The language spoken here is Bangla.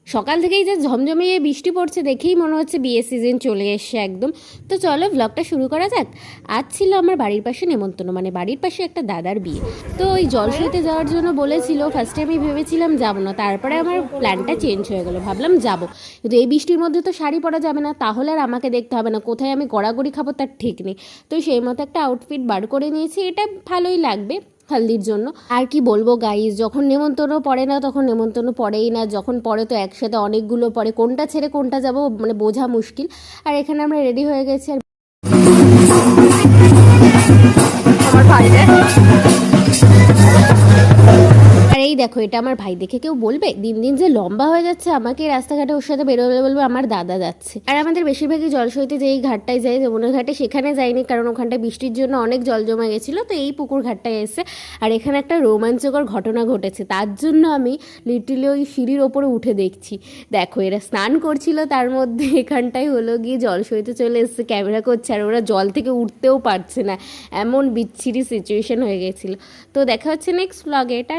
সকাল থেকেই যে ঝমঝমিয়ে বৃষ্টি পড়ছে দেখেই মনে হচ্ছে বিয়ের সিজন চলে এসছে একদম। তো চলো ব্লগটা শুরু করা যাক। আজ ছিল আমার বাড়ির পাশে নেমন্তন্ন, মানে বাড়ির পাশে একটা দাদার বিয়ে। তো ওই জলসইতে যাওয়ার জন্য বলেছিল। ফার্স্টে আমি ভেবেছিলাম যাবো না, তারপরে আমার প্ল্যানটা চেঞ্জ হয়ে গেলো, ভাবলাম যাবো। কিন্তু এই বৃষ্টির মধ্যে তো শাড়ি পরা যাবে না, তাহলে আর আমাকে দেখতে হবে না কোথায় আমি গড়াগড়ি খাবো তার ঠিক নেই। তো সেই মতো একটা আউটফিট বার করে নিয়েছি, এটা ভালোই লাগবে হলদির জন্য। আর কি বলবো গাইজ, যখন নেমন্তন্ন পড়ে না তখন নেমন্তন্ন পড়েই না, যখন পড়ে তো একসাথে অনেকগুলো পড়ে, কোনটা ছেড়ে কোনটা যাব মানে বোঝা মুশকিল। আর এখানে আমরা রেডি হয়ে গেছি। আর আমার ভাইরে, আর এই দেখো এটা আমার ভাই, দেখে কেউ বলবে দিন দিন যে লম্বা হয়ে যাচ্ছে, আমাকে রাস্তাঘাটে ওর সাথে বেরোলে বলবে আমার দাদা যাচ্ছে। আর আমাদের বেশিরভাগই জলসইতে যে এই ঘাটটায় যায়, যমুনা ঘাটে, সেখানে যায়নি কারণ ওখানটা বৃষ্টির জন্য অনেক জল জমে গেছিলো। তো এই পুকুর ঘাটটায় এসে আর এখানে একটা রোমাঞ্চকর ঘটনা ঘটেছে, তার জন্য আমি লিটারলি ওই সিঁড়ির ওপরে উঠে দেখছি। দেখো এরা স্নান করছিল, তার মধ্যে এখানটায় হলো গিয়ে জলসইতে চলে এসেছে, ক্যামেরা করছে, আর ওরা জল থেকে উঠতেও পারছে না, এমন বিচ্ছিরি সিচুয়েশন হয়ে গেছিলো। তো দেখা হচ্ছে নেক্সট ব্লগে। এটা